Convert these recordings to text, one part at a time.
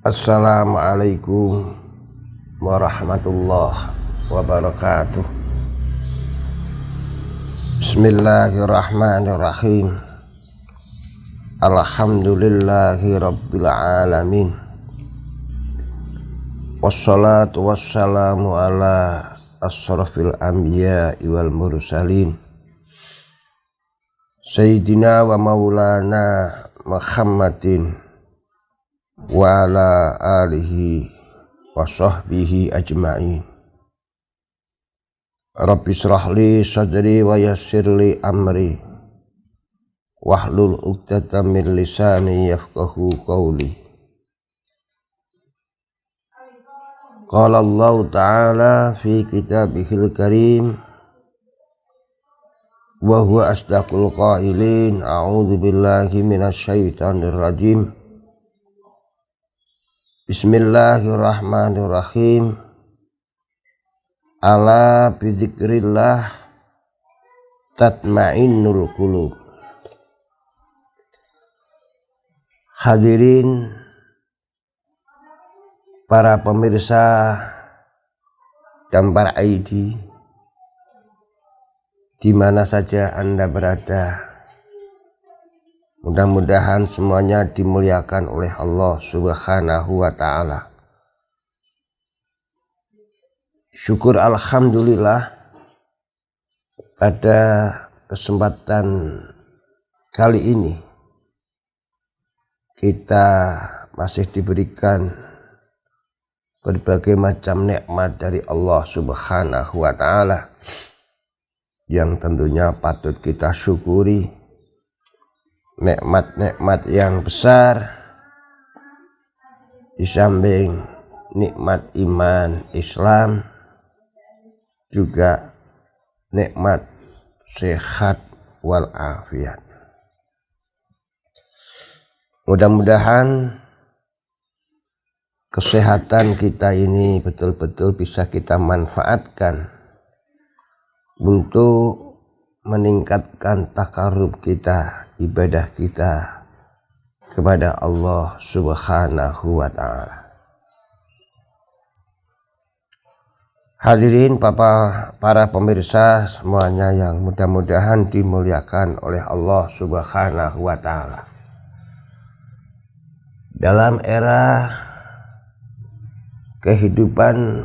Assalamualaikum warahmatullahi wabarakatuh. Bismillahirrahmanirrahim. Alhamdulillahi rabbil alamin. Wassalatu wassalamu ala asrafil anbiya'i wal mursalin, Sayyidina wa maulana Muhammadin wa ala alihi wa sahbihi ajma'in. Rabbi shrah li sadri wa yassir li amri wahlul 'uqdatam min lisani yafqahu qawli. Qala Allah ta'ala fi kitabihil karim wa huwa asdaqul qailin. A'udzu billahi minasy syaithanir rajim. Bismillahirrahmanirrahim. Ala bidzikrillah tatma'innul qulub. Hadirin para pemirsa dan para ID di mana saja Anda berada, mudah-mudahan semuanya dimuliakan oleh Allah Subhanahu wa ta'ala. Syukur alhamdulillah pada kesempatan kali ini kita masih diberikan berbagai macam nikmat dari Allah Subhanahu wa ta'ala yang tentunya patut kita syukuri. Nikmat-nikmat yang besar di samping nikmat iman Islam, juga nikmat sehat walafiat. Mudah-mudahan kesehatan kita ini betul-betul bisa kita manfaatkan untuk meningkatkan takarrub kita, ibadah kita kepada Allah Subhanahu wa ta'ala. Hadirin para pemirsa semuanya yang mudah-mudahan dimuliakan oleh Allah Subhanahu wa ta'ala. Dalam era kehidupan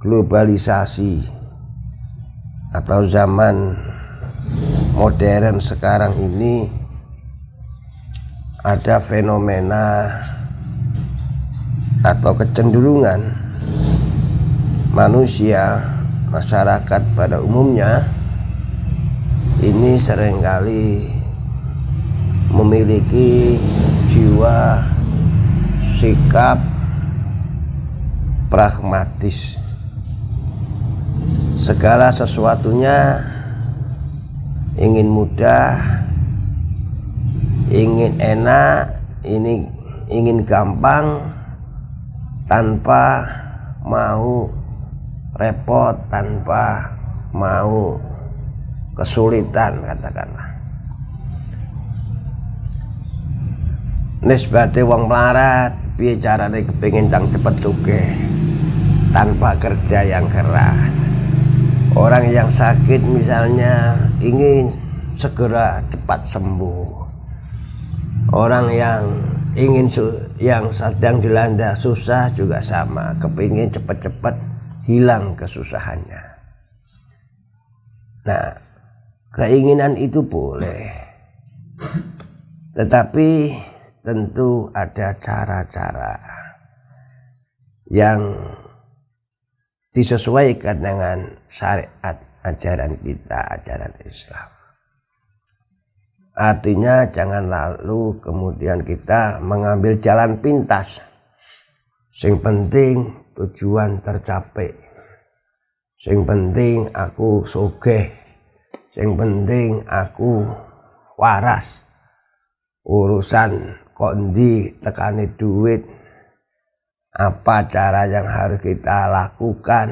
globalisasi atau zaman modern sekarang ini, ada fenomena atau kecenderungan manusia, masyarakat pada umumnya ini seringkali memiliki jiwa sikap pragmatis. Segala sesuatunya ingin mudah, ingin enak, ingin gampang, tanpa mau repot, tanpa mau kesulitan, katakanlah. Nisbate wong melarat, piye carane kepengin cang cepet sugih tanpa kerja yang keras. Orang yang sakit misalnya ingin segera cepat sembuh. Orang yang yang sedang dilanda susah juga sama, kepingin cepat-cepat hilang kesusahannya. Nah, keinginan itu boleh, tetapi tentu ada cara-cara yang disesuaikan dengan syariat ajaran kita, ajaran Islam. Artinya jangan lalu kemudian kita mengambil jalan pintas. Sing penting tujuan tercapai. Sing penting aku sugih. Sing penting aku waras. Urusan kok ndi tekani duit. Apa cara yang harus kita lakukan,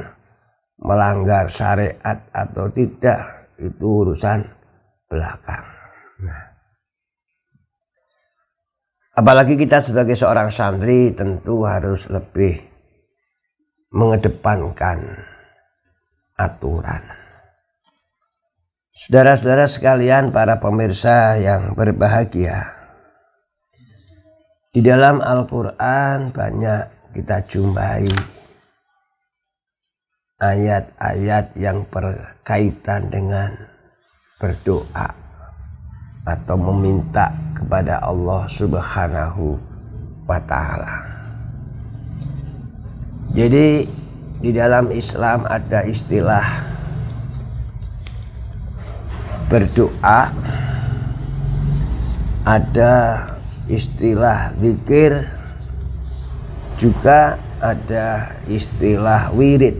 melanggar syariat atau tidak, itu urusan belakang. Apalagi kita sebagai seorang santri tentu harus lebih mengedepankan aturan. Saudara-saudara sekalian, para pemirsa yang berbahagia, di dalam Al-Quran banyak kita jumpai ayat-ayat yang berkaitan dengan berdoa atau meminta kepada Allah Subhanahu wa Ta'ala. Jadi di dalam Islam ada istilah berdoa, ada istilah zikir, juga ada istilah wirid.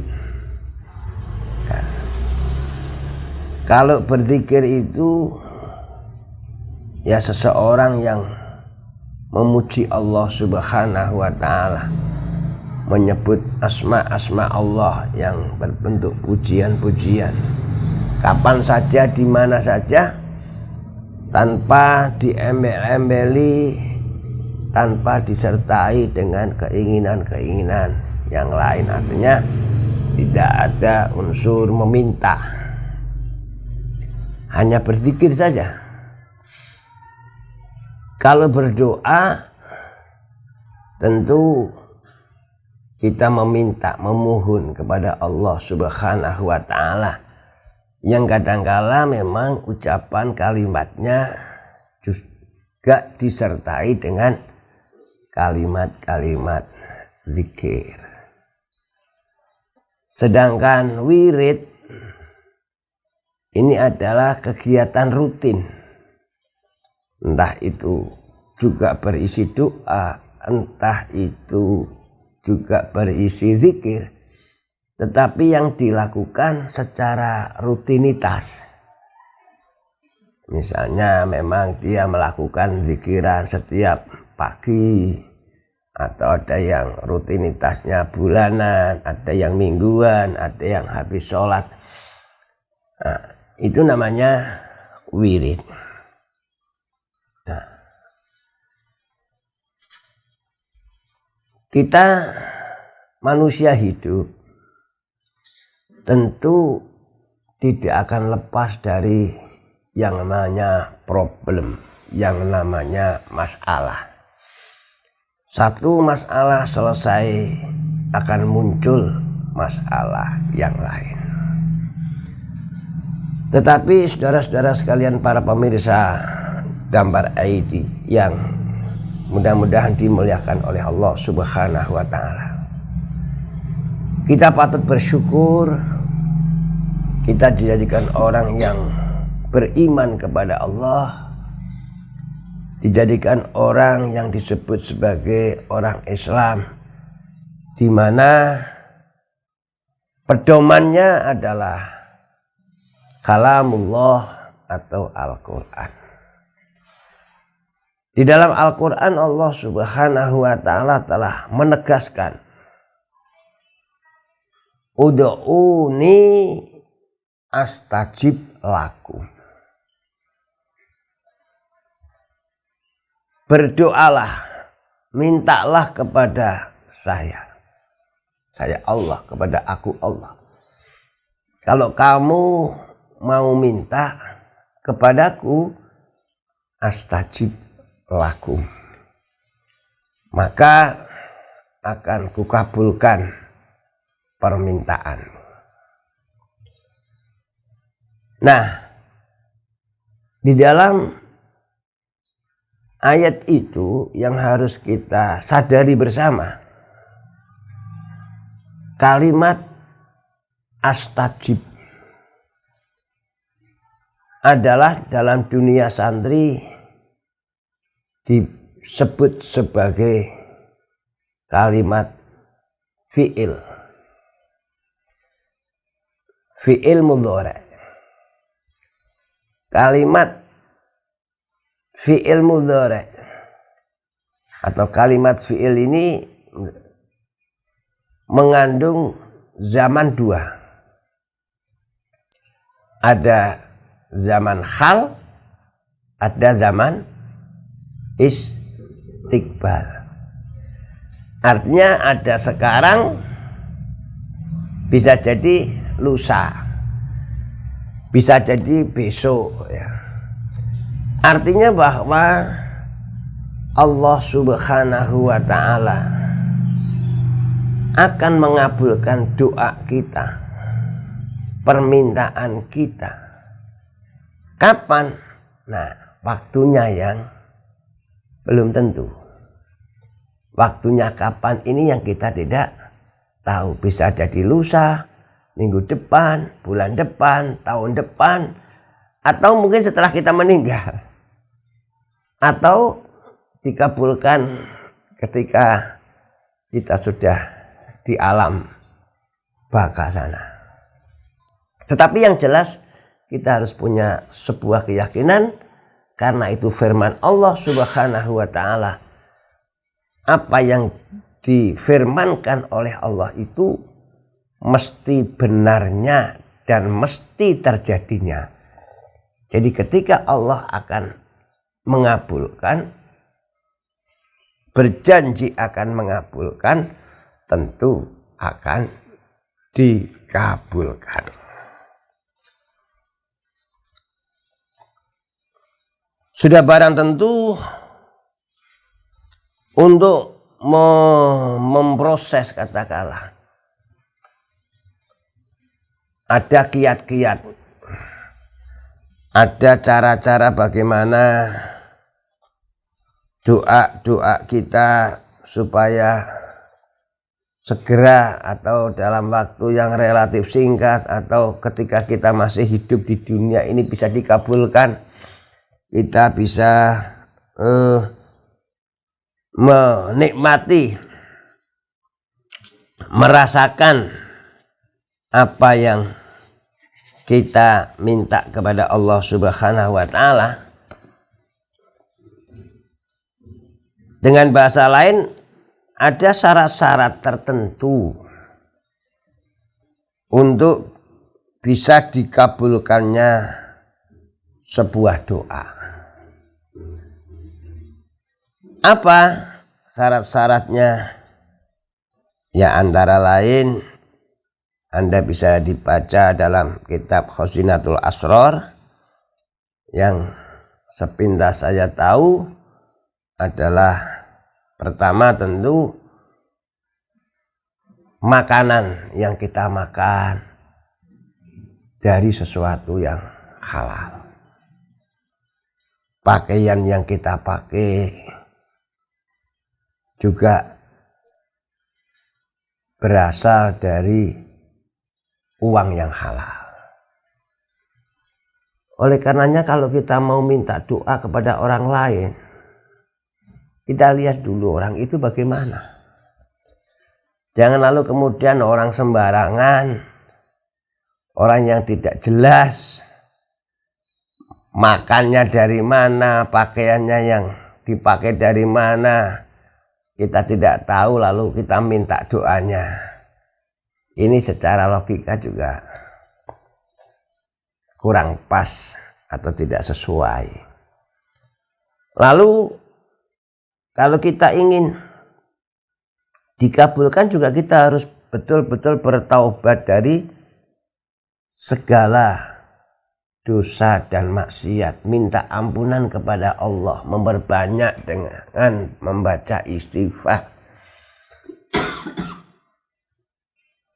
Nah, kalau berzikir itu ya seseorang yang memuji Allah Subhanahu wa Ta'ala, menyebut asma-asma Allah yang berbentuk pujian-pujian, kapan saja, di mana saja, tanpa diembel-embeli, tanpa disertai dengan keinginan-keinginan yang lain. Artinya tidak ada unsur meminta, hanya berzikir saja. Kalau berdoa tentu kita meminta, memohon kepada Allah Subhanahu wa Ta'ala, yang kadangkala memang ucapan kalimatnya juga disertai dengan kalimat-kalimat zikir. Sedangkan wirid ini adalah kegiatan rutin, entah itu juga berisi doa, entah itu juga berisi zikir, tetapi yang dilakukan secara rutinitas. Misalnya memang dia melakukan zikiran setiap pagi, atau ada yang rutinitasnya bulanan, ada yang mingguan, ada yang habis sholat. Nah, itu namanya wirid. Nah, kita manusia hidup tentu tidak akan lepas dari yang namanya problem, yang namanya masalah. Satu masalah selesai, akan muncul masalah yang lain. Tetapi saudara-saudara sekalian, para pemirsa Dambar ID yang mudah-mudahan dimuliakan oleh Allah Subhanahu wa Ta'ala, kita patut bersyukur kita dijadikan orang yang beriman kepada Allah, dijadikan orang yang disebut sebagai orang Islam, di mana pedomannya adalah kalamullah atau Al-Quran. Di dalam Al-Quran Allah Subhanahu wa Ta'ala telah menegaskan, ud'uni astajib lakum. Berdoalah, mintalah kepada saya Allah, kepada aku Allah. Kalau kamu mau minta kepadaku, astajib lakum, maka akan kukabulkan permintaan. Nah, di dalam ayat itu yang harus kita sadari bersama, kalimat astajib adalah dalam dunia santri disebut sebagai kalimat fi'il mudhari'. Kalimat fi'il mudhari' atau kalimat fi'il ini mengandung zaman dua. Ada zaman hal, ada zaman tikbal. Artinya ada sekarang, bisa jadi lusa, bisa jadi besok ya. Artinya bahwa Allah Subhanahu wa ta'ala akan mengabulkan doa kita, permintaan kita. Kapan? Nah, waktunya yang belum tentu. Waktunya kapan ini yang kita tidak tahu. Bisa jadi lusa, minggu depan, bulan depan, tahun depan, atau mungkin setelah kita meninggal, atau dikabulkan ketika kita sudah di alam baka sana. Tetapi yang jelas kita harus punya sebuah keyakinan, karena itu firman Allah Subhanahu wa ta'ala. Apa yang difirmankan oleh Allah itu mesti benarnya dan mesti terjadinya. Jadi ketika Allah akan mengabulkan, berjanji akan mengabulkan, tentu akan dikabulkan. Sudah barang tentu untuk memproses, katakanlah, ada kiat-kiat, ada cara-cara bagaimana doa-doa kita supaya segera atau dalam waktu yang relatif singkat atau ketika kita masih hidup di dunia ini bisa dikabulkan. Kita bisa menikmati, merasakan apa yang kita minta kepada Allah Subhanahu wa ta'ala. Dengan bahasa lain, ada syarat-syarat tertentu untuk bisa dikabulkannya sebuah doa. Apa syarat-syaratnya? Ya, antara lain Anda bisa dibaca dalam kitab Khazinatul Asrar. Yang sepintas saya tahu adalah pertama tentu makanan yang kita makan dari sesuatu yang halal. Pakaian yang kita pakai juga berasal dari uang yang halal. Oleh karenanya kalau kita mau minta doa kepada orang lain, kita lihat dulu orang itu bagaimana. Jangan lalu kemudian orang sembarangan, orang yang tidak jelas, makannya dari mana, pakaiannya yang dipakai dari mana, kita tidak tahu lalu kita minta doanya. Ini secara logika juga kurang pas atau tidak sesuai. Lalu kalau kita ingin dikabulkan juga kita harus betul-betul bertaubat dari segala dosa dan maksiat, minta ampunan kepada Allah, memperbanyak dengan membaca istighfar.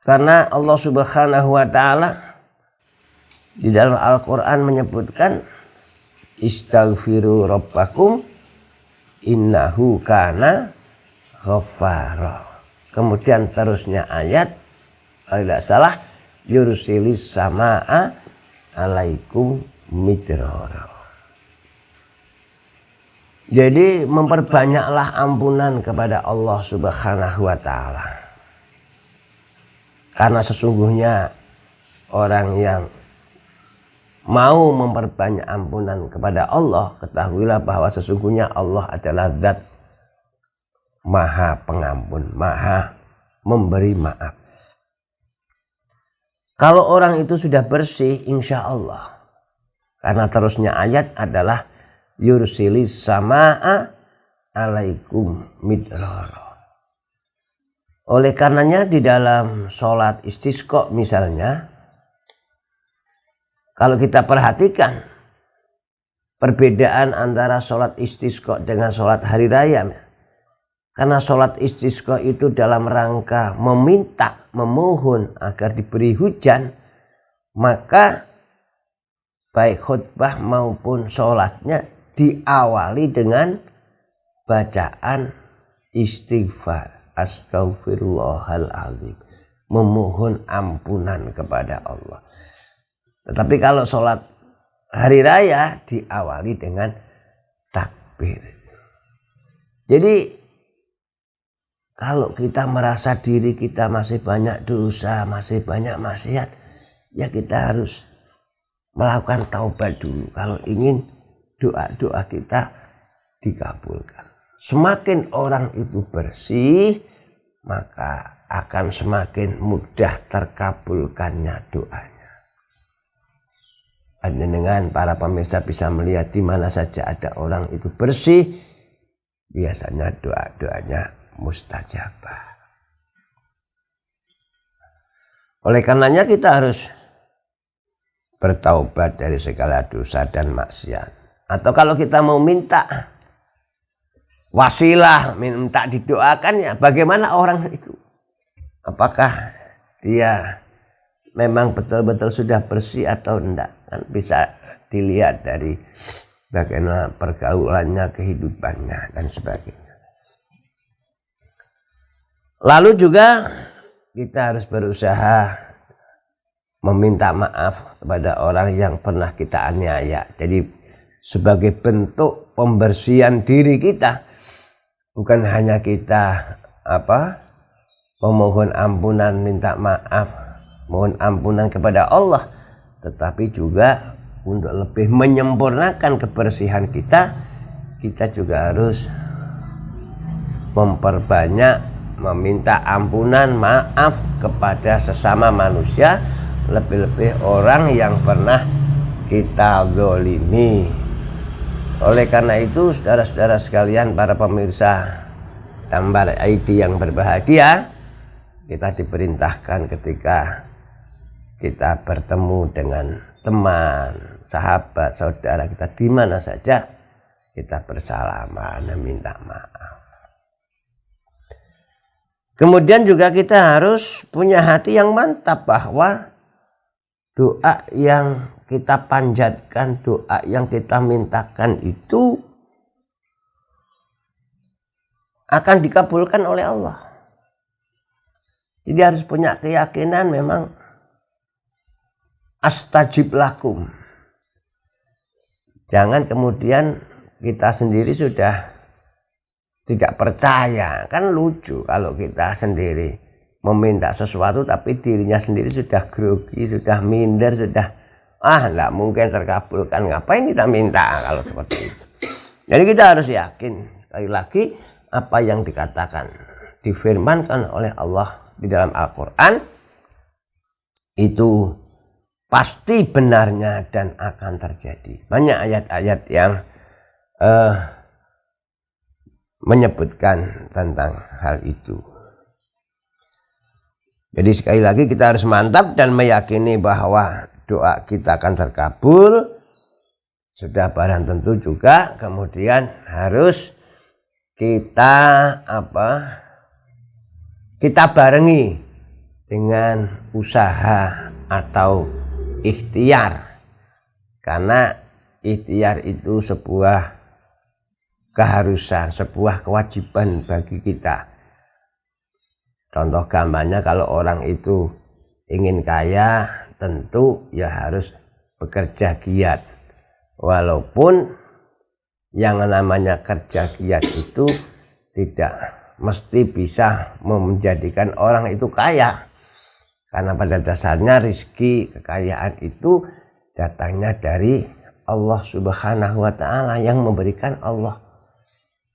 Karena Allah Subhanahu wa ta'ala di dalam Al-Quran menyebutkan istaghfiru rabbakum innahu kana ghaffara. Kemudian terusnya ayat, kalau tidak salah, yursilis samaa alaikum midrara. Jadi memperbanyaklah ampunan kepada Allah Subhanahu wa ta'ala. Karena sesungguhnya orang yang mau memperbanyak ampunan kepada Allah, ketahuilah bahwa sesungguhnya Allah adalah zat maha pengampun, maha memberi maaf. Kalau orang itu sudah bersih, insya Allah. Karena terusnya ayat adalah yursilis samaa alaikum midrara. Oleh karenanya di dalam sholat istisqa misalnya, kalau kita perhatikan perbedaan antara sholat istisqa dengan sholat hari raya. Karena sholat istisqa itu dalam rangka meminta, memohon agar diberi hujan, maka baik khutbah maupun sholatnya diawali dengan bacaan istighfar, astaghfirullahaladzim, memohon ampunan kepada Allah. Tetapi kalau sholat hari raya diawali dengan takbir. Jadi kalau kita merasa diri kita masih banyak dosa, masih banyak maksiat, ya kita harus melakukan taubat dulu kalau ingin doa-doa kita dikabulkan. Semakin orang itu bersih, maka akan semakin mudah terkabulkannya doanya. Dengan para pemirsa bisa melihat di mana saja ada orang itu bersih, biasanya doa-doanya mustajabah. Oleh karenanya kita harus bertaubat dari segala dosa dan maksiat. Atau kalau kita mau minta wasilah, minta didoakan, ya bagaimana orang itu? Apakah dia memang betul-betul sudah bersih atau enggak? Kan bisa dilihat dari bagaimana pergaulannya, kehidupannya dan sebagainya. Lalu juga kita harus berusaha meminta maaf kepada orang yang pernah kita aniaya. Jadi sebagai bentuk pembersihan diri kita, bukan hanya kita memohon ampunan, minta maaf, mohon ampunan kepada Allah, tetapi juga untuk lebih menyempurnakan kebersihan kita, kita juga harus memperbanyak meminta ampunan, maaf kepada sesama manusia, lebih-lebih orang yang pernah kita zalimi. Oleh karena itu, saudara-saudara sekalian, para pemirsa Tambar ID yang berbahagia, kita diperintahkan ketika kita bertemu dengan teman, sahabat, saudara kita di mana saja, kita bersalaman dan minta maaf. Kemudian juga kita harus punya hati yang mantap bahwa doa yang kita panjatkan, doa yang kita mintakan itu akan dikabulkan oleh Allah. Jadi harus punya keyakinan memang astajib lakum. Jangan kemudian kita sendiri sudah tidak percaya. Kan lucu kalau kita sendiri meminta sesuatu tapi dirinya sendiri sudah grogi, sudah minder, sudah enggak mungkin terkabulkan. Ngapain kita minta kalau seperti itu? Jadi kita harus yakin, sekali lagi, apa yang dikatakan, difirmankan oleh Allah di dalam Al-Quran itu pasti benarnya dan akan terjadi. Banyak ayat-ayat yang menyebutkan tentang hal itu. Jadi sekali lagi kita harus mantap dan meyakini bahwa doa kita akan terkabul. Sudah barang tentu juga kemudian harus kita barengi dengan usaha atau ikhtiar. Karena ikhtiar itu sebuah keharusan, sebuah kewajiban bagi kita. Contoh gambarnya, kalau orang itu ingin kaya, tentu ya harus bekerja giat. Walaupun yang namanya kerja giat itu tidak mesti bisa menjadikan orang itu kaya. Karena pada dasarnya rezeki, kekayaan itu datangnya dari Allah Subhanahu wa Ta'ala, yang memberikan Allah.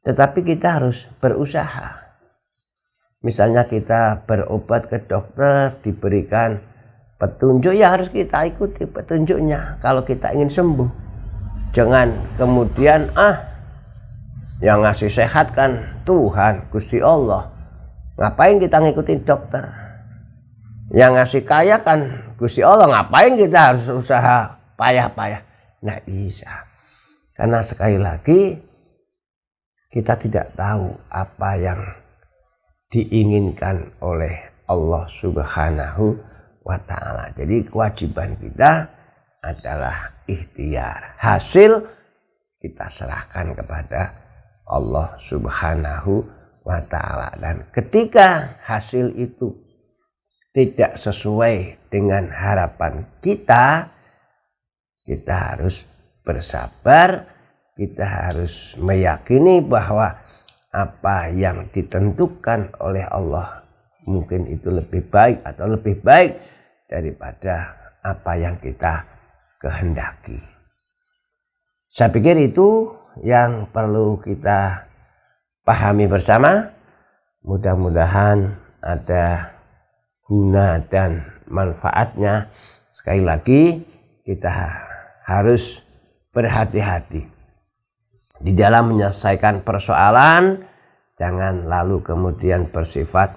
Tetapi kita harus berusaha. Misalnya kita berobat ke dokter, diberikan petunjuk, ya harus kita ikuti petunjuknya kalau kita ingin sembuh. Jangan kemudian Yang ngasih sehat kan Tuhan, Gusti Allah. Ngapain kita ngikutin dokter? Yang ngasih kaya kan Gusti Allah. Ngapain kita harus usaha payah-payah? Nggak bisa. Karena sekali lagi kita tidak tahu apa yang diinginkan oleh Allah Subhanahu wa ta'ala. Jadi kewajiban kita adalah ikhtiar. Hasil kita serahkan kepada Allah Subhanahu wa ta'ala. Dan ketika hasil itu tidak sesuai dengan harapan kita harus bersabar, kita harus meyakini bahwa apa yang ditentukan oleh Allah mungkin itu lebih baik atau lebih baik daripada apa yang kita kehendaki. Saya pikir itu yang perlu kita pahami bersama. Mudah-mudahan ada guna dan manfaatnya. Sekali lagi kita harus berhati-hati di dalam menyelesaikan persoalan. Jangan lalu kemudian bersifat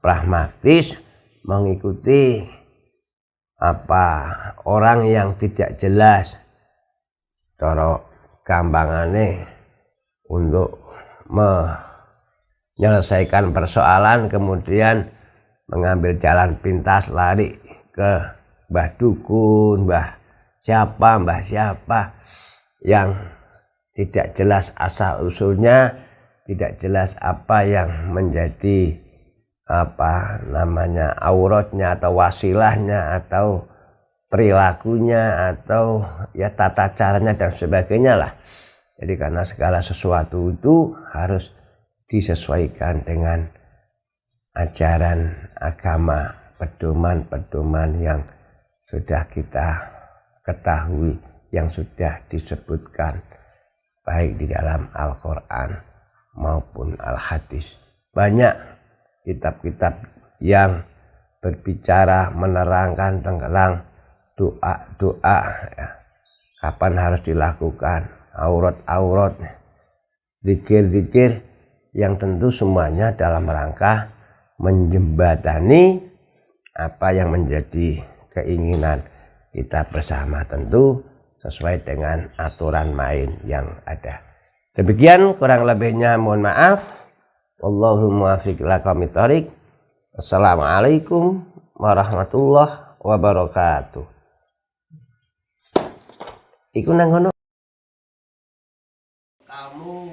pragmatis, mengikuti apa orang yang tidak jelas. Cara gampangane untuk menyelesaikan persoalan kemudian mengambil jalan pintas, lari ke mbah dukun, mbah siapa yang tidak jelas asal usulnya, tidak jelas apa yang menjadi auratnya atau wasilahnya atau perilakunya atau ya tata caranya dan sebagainya lah. Jadi karena segala sesuatu itu harus disesuaikan dengan ajaran agama, pedoman-pedoman yang sudah kita ketahui, yang sudah disebutkan baik di dalam Al-Quran maupun Al-Hadis. Banyak kitab-kitab yang berbicara, menerangkan tentang doa-doa ya, kapan harus dilakukan, aurat-aurat, zikir-zikir, yang tentu semuanya dalam rangka menjembatani apa yang menjadi keinginan kita bersama, tentu sesuai dengan aturan main yang ada. Demikian kurang lebihnya mohon maaf. Wallahu muwaffiq ila aqwamit thoriq. Assalamualaikum warahmatullahi wabarakatuh. Iku nang ngono. Kamu